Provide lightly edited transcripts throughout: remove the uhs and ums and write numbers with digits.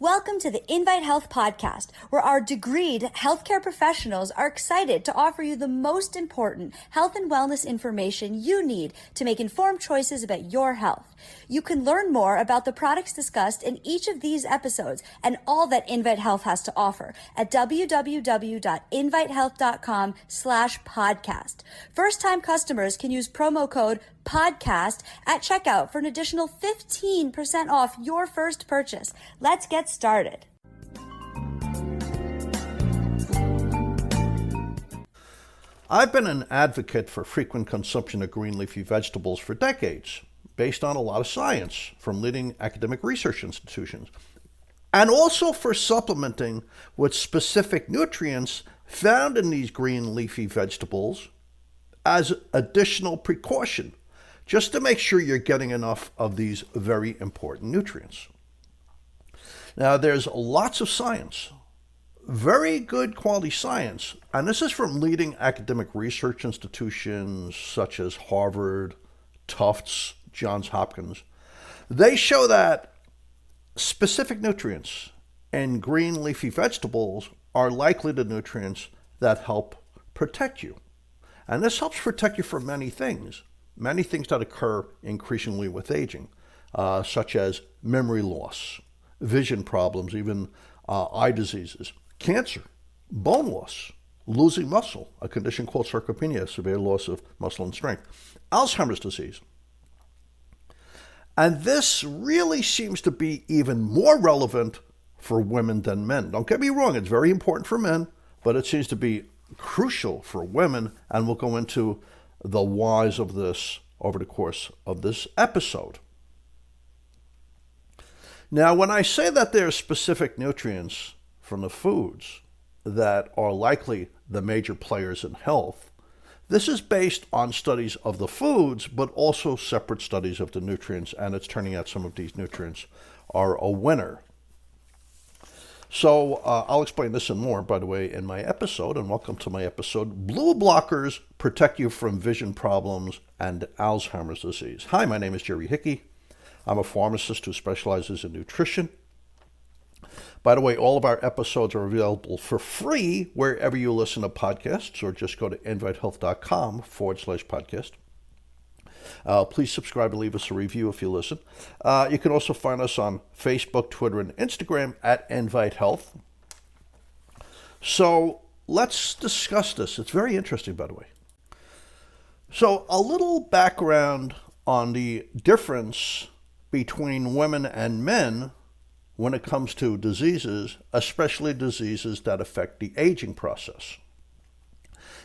Welcome to the Invite Health podcast, where our degreed healthcare professionals are excited to offer you the most important health and wellness information you need to make informed choices about your health. You can learn more about the products discussed in each of these episodes and all that Invite Health has to offer at www.invitehealth.com/podcast. First-time customers can use promo code podcast at checkout for an additional 15% off your first purchase. Let's get started. I've been an advocate for frequent consumption of green leafy vegetables for decades, based on a lot of science from leading academic research institutions, and also for supplementing with specific nutrients found in these green leafy vegetables as additional precaution, just to make sure you're getting enough of these very important nutrients. Now, there's lots of science, very good quality science, and this is from leading academic research institutions such as Harvard, Tufts, Johns Hopkins. They show that specific nutrients in green leafy vegetables are likely the nutrients that help protect you. And this helps protect you from many things that occur increasingly with aging, such as memory loss, vision problems, even eye diseases, cancer, bone loss, losing muscle, a condition called sarcopenia, severe loss of muscle and strength, Alzheimer's disease. And this really seems to be even more relevant for women than men. Don't get me wrong, it's very important for men, but it seems to be crucial for women, and we'll go into the whys of this over the course of this episode. Now, when I say that there are specific nutrients from the foods that are likely the major players in health, this is based on studies of the foods, but also separate studies of the nutrients, and it's turning out some of these nutrients are a winner. So I'll explain this and more, by the way, in my episode, and welcome to my episode, Blue Blockers Protect You from Vision Problems and Alzheimer's Disease. Hi, my name is Jerry Hickey. I'm a pharmacist who specializes in nutrition. By the way, all of our episodes are available for free wherever you listen to podcasts, or just go to invitehealth.com/podcast. Please subscribe and leave us a review if you listen. You can also find us on Facebook, Twitter, and Instagram at Invite Health. So let's discuss this. It's very interesting, by the way. So a little background on the difference between women and men when it comes to diseases, especially diseases that affect the aging process.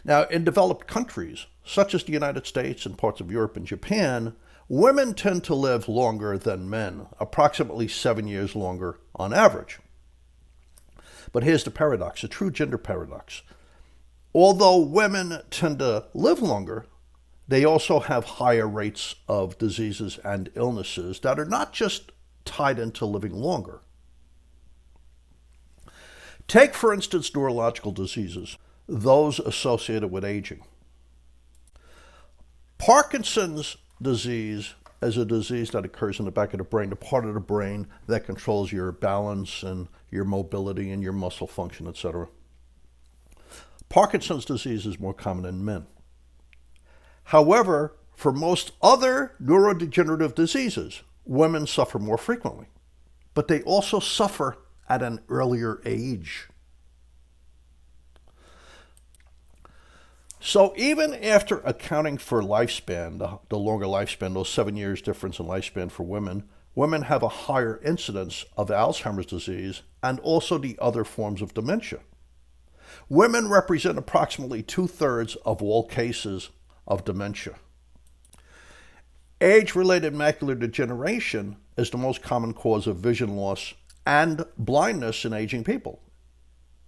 Now, in developed countries, such as the United States and parts of Europe and Japan, women tend to live longer than men, approximately 7 years longer on average. But here's the paradox, a true gender paradox. Although women tend to live longer, they also have higher rates of diseases and illnesses that are not just tied into living longer. Take, for instance, neurological diseases, those associated with aging. Parkinson's disease is a disease that occurs in the back of the brain, the part of the brain that controls your balance and your mobility and your muscle function, etc. Parkinson's disease is more common in men. However, for most other neurodegenerative diseases, women suffer more frequently, but they also suffer at an earlier age. So even after accounting for lifespan, the longer lifespan, those 7 years difference in lifespan for women, women have a higher incidence of Alzheimer's disease and also the other forms of dementia. Women represent approximately 2/3 of all cases of dementia. Age-related macular degeneration is the most common cause of vision loss and blindness in aging people,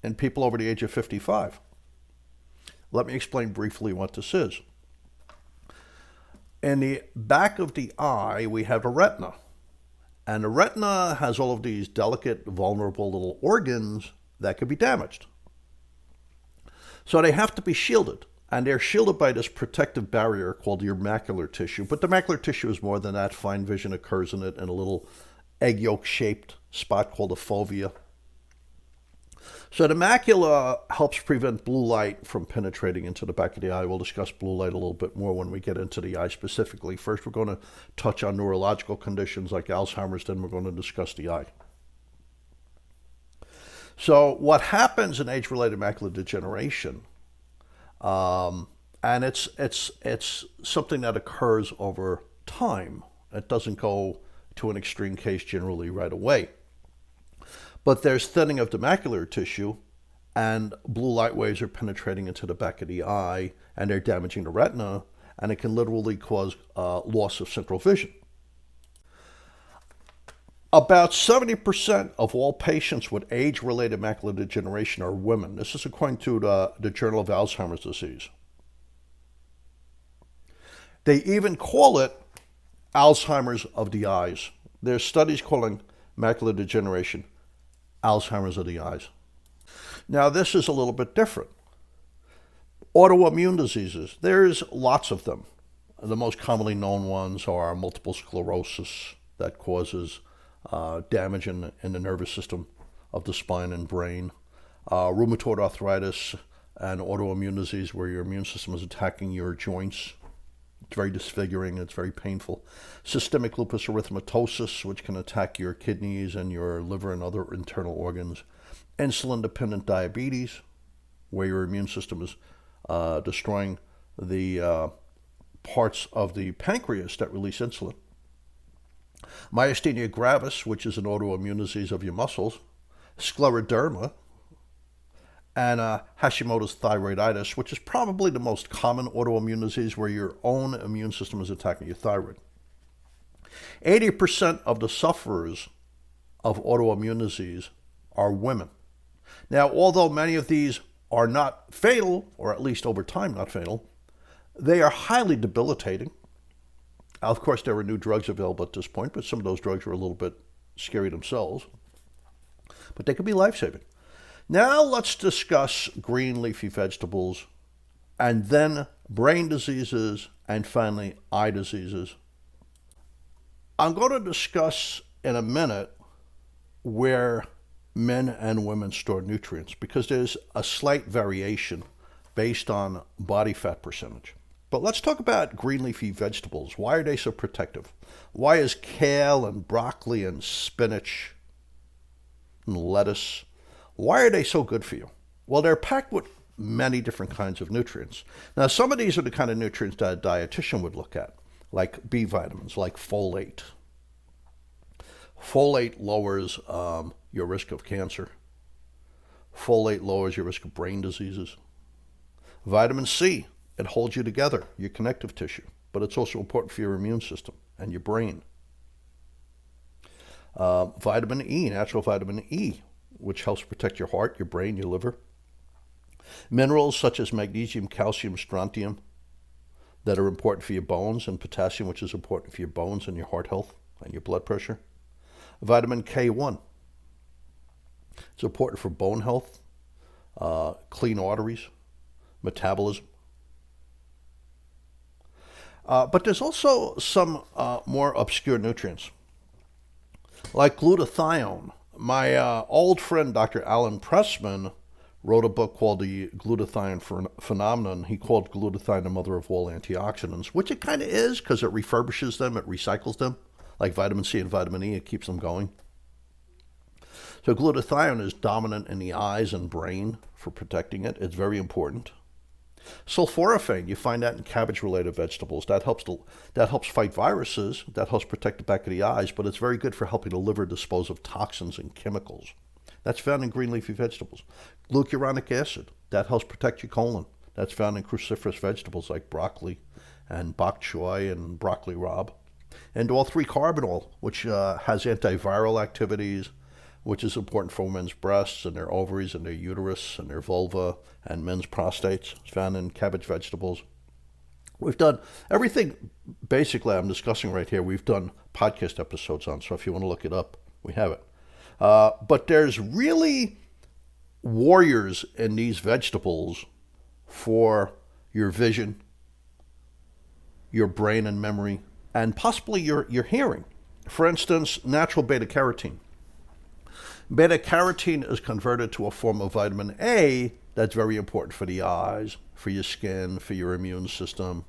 in people over the age of 55. Let me explain briefly what this is. In the back of the eye, we have a retina. And the retina has all of these delicate, vulnerable little organs that could be damaged. So they have to be shielded. And they're shielded by this protective barrier called your macular tissue. But the macular tissue is more than that. Fine vision occurs in it in a little egg yolk-shaped spot called a fovea. So the macula helps prevent blue light from penetrating into the back of the eye. We'll discuss blue light a little bit more when we get into the eye specifically. First, we're going to touch on neurological conditions like Alzheimer's, then we're going to discuss the eye. So what happens in age-related macular degeneration, and it's something that occurs over time. It doesn't go to an extreme case generally right away. But there's thinning of the macular tissue, and blue light waves are penetrating into the back of the eye, and they're damaging the retina, and it can literally cause loss of central vision. About 70% of all patients with age-related macular degeneration are women. This is according to the Journal of Alzheimer's Disease. They even call it Alzheimer's of the eyes. There's studies calling macular degeneration Alzheimer's of the eyes. Now, this is a little bit different. Autoimmune diseases, there's lots of them. The most commonly known ones are multiple sclerosis that causes damage in the nervous system of the spine and brain, rheumatoid arthritis, and autoimmune disease where your immune system is attacking your joints. It's very disfiguring, it's very painful. Systemic lupus erythematosus, which can attack your kidneys and your liver and other internal organs. Insulin-dependent diabetes, where your immune system is destroying the parts of the pancreas that release insulin. Myasthenia gravis, which is an autoimmune disease of your muscles. Scleroderma, and Hashimoto's thyroiditis, which is probably the most common autoimmune disease where your own immune system is attacking your thyroid. 80% of the sufferers of autoimmune disease are women. Now, although many of these are not fatal, or at least over time not fatal, they are highly debilitating. Of course, there are new drugs available at this point, but some of those drugs are a little bit scary themselves. But they can be life-saving. Now let's discuss green leafy vegetables, and then brain diseases, and finally eye diseases. I'm going to discuss in a minute where men and women store nutrients, because there's a slight variation based on body fat percentage. But let's talk about green leafy vegetables. Why are they so protective? Why is kale and broccoli and spinach and lettuce, why are they so good for you? Well, they're packed with many different kinds of nutrients. Now, some of these are the kind of nutrients that a dietitian would look at, like B vitamins, like folate. Folate lowers your risk of cancer. Folate lowers your risk of brain diseases. Vitamin C, it holds you together, your connective tissue, but it's also important for your immune system and your brain. Vitamin E, natural vitamin E, which helps protect your heart, your brain, your liver. Minerals such as magnesium, calcium, strontium that are important for your bones, and potassium, which is important for your bones and your heart health and your blood pressure. Vitamin K1. It's important for bone health, clean arteries, metabolism. But there's also some more obscure nutrients, like glutathione. My old friend, Dr. Alan Pressman, wrote a book called The Glutathione Phenomenon. He called glutathione the mother of all antioxidants, which it kind of is, because it refurbishes them, it recycles them, like vitamin C and vitamin E, it keeps them going. So glutathione is dominant in the eyes and brain for protecting it. It's very important. Sulforaphane, you find that in cabbage-related vegetables. That helps fight viruses. That helps protect the back of the eyes, but it's very good for helping the liver dispose of toxins and chemicals. That's found in green leafy vegetables. Glucuronic acid, that helps protect your colon. That's found in cruciferous vegetables like broccoli and bok choy and broccoli rabe. And all-3-carbinol, which has antiviral activities, which is important for women's breasts and their ovaries and their uterus and their vulva and men's prostates. It's found in cabbage vegetables. We've done everything, basically, I'm discussing right here, we've done podcast episodes on, so if you want to look it up, we have it. But there's really warriors in these vegetables for your vision, your brain and memory, and possibly your hearing. For instance, natural beta-carotene. Beta-carotene is converted to a form of vitamin A that's very important for the eyes, for your skin, for your immune system.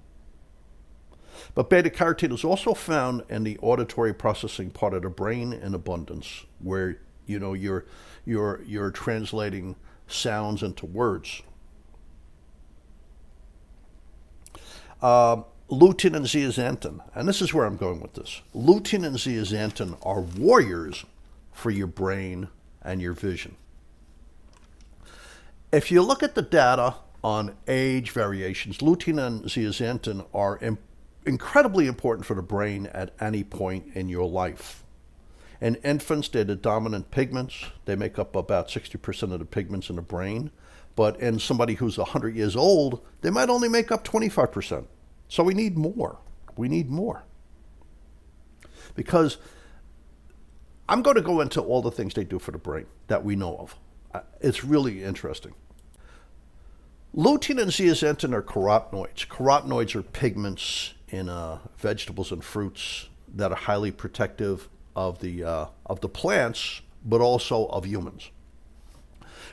But beta-carotene is also found in the auditory processing part of the brain in abundance, where you're translating sounds into words. Lutein and zeaxanthin, and this is where I'm going with this. Lutein and zeaxanthin are warriors for your brain and your vision. If you look at the data on age variations, lutein and zeaxanthin are incredibly important for the brain at any point in your life. In infants, they're the dominant pigments. They make up about 60% of the pigments in the brain. But in somebody who's 100 years old, they might only make up 25%. So we need more. We need more. Because I'm going to go into all the things they do for the brain that we know of. It's really interesting. Lutein and zeaxanthin are carotenoids. Carotenoids are pigments in vegetables and fruits that are highly protective of the plants, but also of humans.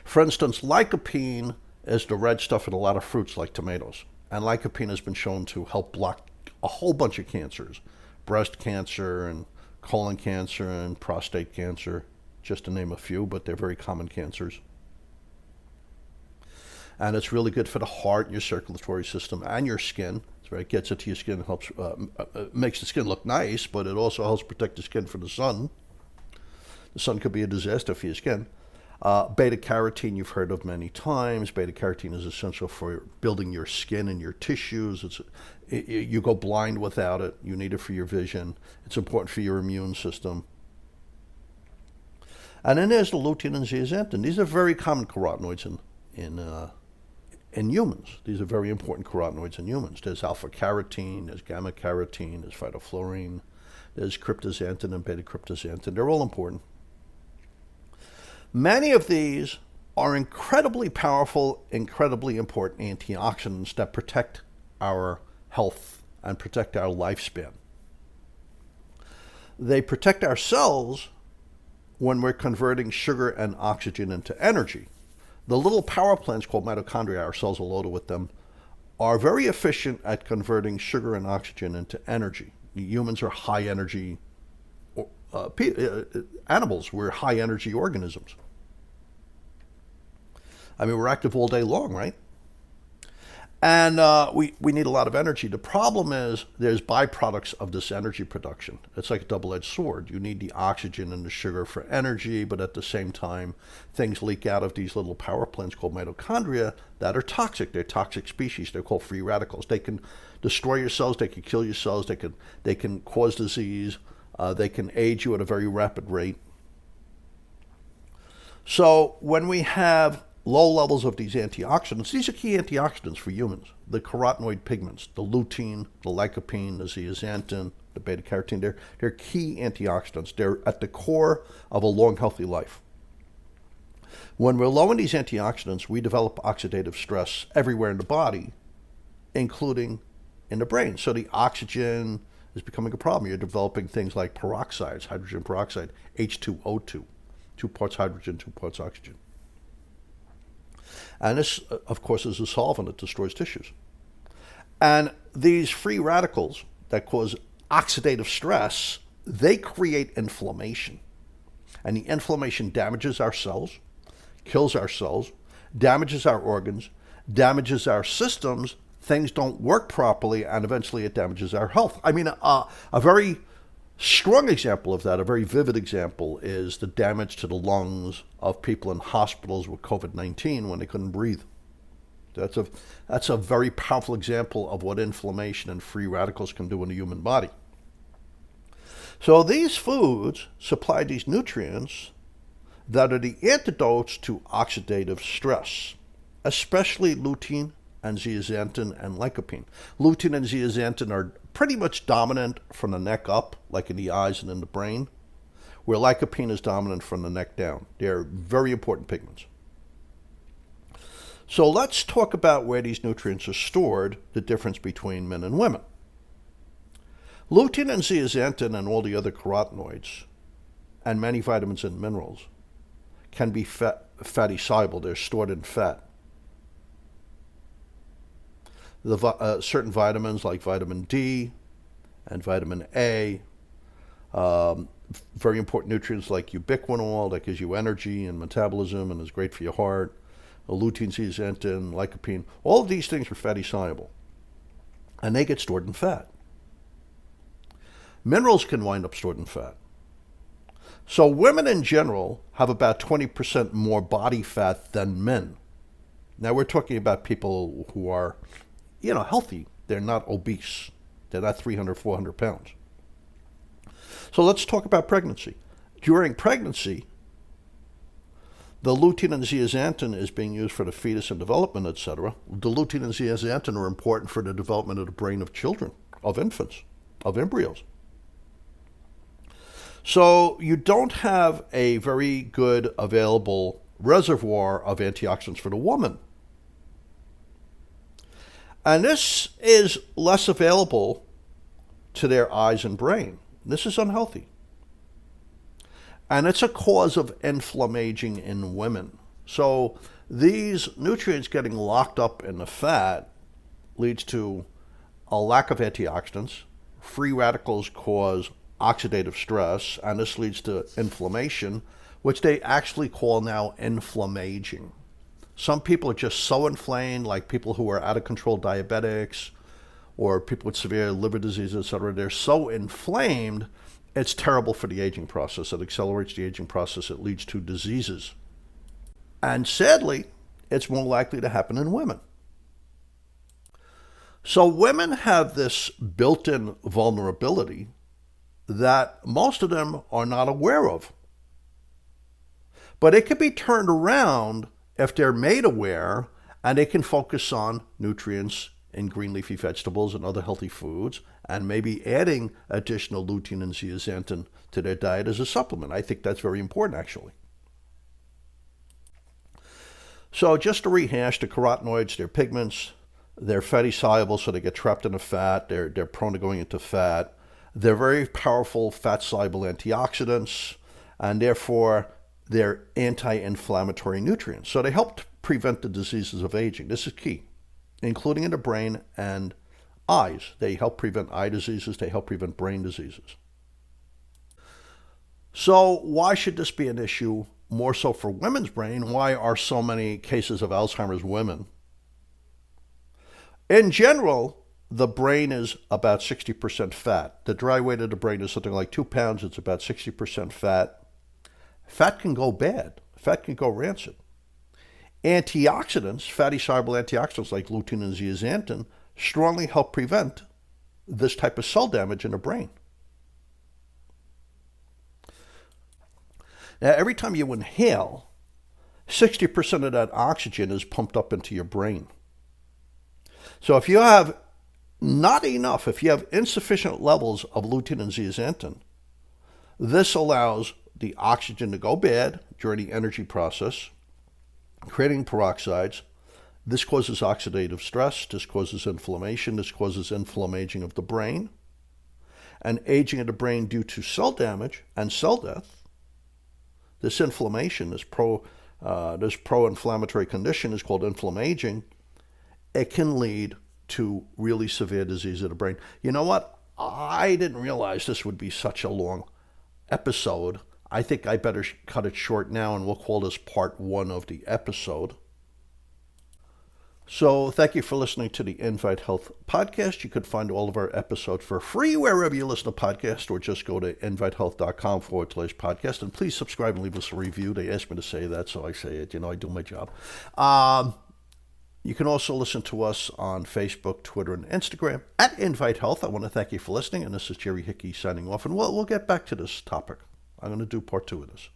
For instance, lycopene is the red stuff in a lot of fruits like tomatoes. And lycopene has been shown to help block a whole bunch of cancers. Breast cancer and colon cancer and prostate cancer, just to name a few, but they're very common cancers. And it's really good for the heart, your circulatory system, and your skin. It gets into your skin, helps, makes the skin look nice, but it also helps protect the skin from the sun. The sun could be a disaster for your skin. Beta-carotene you've heard of many times. Beta-carotene is essential for building your skin and your tissues. You go blind without it. You need it for your vision. It's important for your immune system. And then there's the lutein and zeaxanthin. These are very common carotenoids in humans. These are very important carotenoids in humans. There's alpha-carotene, there's gamma-carotene, there's phytofluorine, there's cryptoxanthin and beta-cryptoxanthin. They're all important. Many of these are incredibly powerful, incredibly important antioxidants that protect our health and protect our lifespan. They protect our cells when we're converting sugar and oxygen into energy. The little power plants called mitochondria, our cells are loaded with them, are very efficient at converting sugar and oxygen into energy. Humans are high energy animals. We're high energy organisms. I mean, we're active all day long, right? And we need a lot of energy. The problem is there's byproducts of this energy production. It's like a double-edged sword. You need the oxygen and the sugar for energy, but at the same time, things leak out of these little power plants called mitochondria that are toxic. They're toxic species. They're called free radicals. They can destroy your cells. They can kill your cells. They can cause disease. They can age you at a very rapid rate. So when we have low levels of these antioxidants, these are key antioxidants for humans. The carotenoid pigments, the lutein, the lycopene, the zeaxanthin, the beta-carotene, they're key antioxidants. They're at the core of a long, healthy life. When we're low in these antioxidants, we develop oxidative stress everywhere in the body, including in the brain. So the oxygen is becoming a problem. You're developing things like peroxides, hydrogen peroxide, H2O2, 2 parts hydrogen, 2 parts oxygen. And this, of course, is a solvent that destroys tissues. And these free radicals that cause oxidative stress, they create inflammation. And the inflammation damages our cells, kills our cells, damages our organs, damages our systems. Things don't work properly, and eventually it damages our health. I mean, a very strong example of that, a very vivid example, is the damage to the lungs of people in hospitals with COVID-19 when they couldn't breathe. That's a very powerful example of what inflammation and free radicals can do in the human body. So these foods supply these nutrients that are the antidotes to oxidative stress, especially lutein and zeaxanthin and lycopene. Lutein and zeaxanthin are pretty much dominant from the neck up, like in the eyes and in the brain, where lycopene is dominant from the neck down. They're very important pigments. So let's talk about where these nutrients are stored, the difference between men and women. Lutein and zeaxanthin and all the other carotenoids, and many vitamins and minerals, can be fatty soluble. They're stored in fat. Certain vitamins like vitamin D and vitamin A, very important nutrients like ubiquinol that gives you energy and metabolism and is great for your heart, lutein, zeaxanthin, lycopene, all of these things are fatty soluble, and they get stored in fat. Minerals can wind up stored in fat. So women in general have about 20% more body fat than men. Now we're talking about people who are, healthy. They're not obese. They're not 300, 400 pounds. So let's talk about pregnancy. During pregnancy, the lutein and zeaxanthin is being used for the fetus and development, etc. The lutein and zeaxanthin are important for the development of the brain of children, of infants, of embryos. So you don't have a very good available reservoir of antioxidants for the woman. And this is less available to their eyes and brain. This is unhealthy. And it's a cause of inflammation in women. So these nutrients getting locked up in the fat leads to a lack of antioxidants. Free radicals cause oxidative stress, and this leads to inflammation, which they actually call now inflammaging. Some people are just so inflamed, like people who are out of control diabetics or people with severe liver disease, etc. They're so inflamed, it's terrible for the aging process. It accelerates the aging process. It leads to diseases. And sadly, it's more likely to happen in women. So women have this built-in vulnerability that most of them are not aware of. But it can be turned around if they're made aware, and they can focus on nutrients in green leafy vegetables and other healthy foods, and maybe adding additional lutein and zeaxanthin to their diet as a supplement. I think that's very important, actually. So just to rehash, the carotenoids, they're pigments, they're fatty soluble, so they get trapped in the fat, they're prone to going into fat. They're very powerful fat-soluble antioxidants, and therefore they're anti-inflammatory nutrients. So they help prevent the diseases of aging. This is key, including in the brain and eyes. They help prevent eye diseases. They help prevent brain diseases. So why should this be an issue more so for women's brain? Why are so many cases of Alzheimer's women? In general, the brain is about 60% fat. The dry weight of the brain is something like 2 pounds. It's about 60% fat. Fat can go bad. Fat can go rancid. Antioxidants, fatty soluble antioxidants like lutein and zeaxanthin, strongly help prevent this type of cell damage in the brain. Now, every time you inhale, 60% of that oxygen is pumped up into your brain. So if you have not enough, if you have insufficient levels of lutein and zeaxanthin, this allows the oxygen to go bad during the energy process, creating peroxides. This causes oxidative stress. This causes inflammation. This causes inflammaging of the brain. And aging of the brain due to cell damage and cell death. This inflammation, this pro-inflammatory condition is called inflammaging. It can lead to really severe disease of the brain. You know what? I didn't realize this would be such a long episode. I think I better cut it short now, and we'll call this part 1 of the episode. So thank you for listening to the Invite Health podcast. You could find all of our episodes for free wherever you listen to podcasts, or just go to invitehealth.com/podcast. And please subscribe and leave us a review. They asked me to say that, so I say it. I do my job. You can also listen to us on Facebook, Twitter, and Instagram at Invite Health. I want to thank you for listening, and this is Jerry Hickey signing off. And we'll get back to this topic. I'm going to do part 2 of this.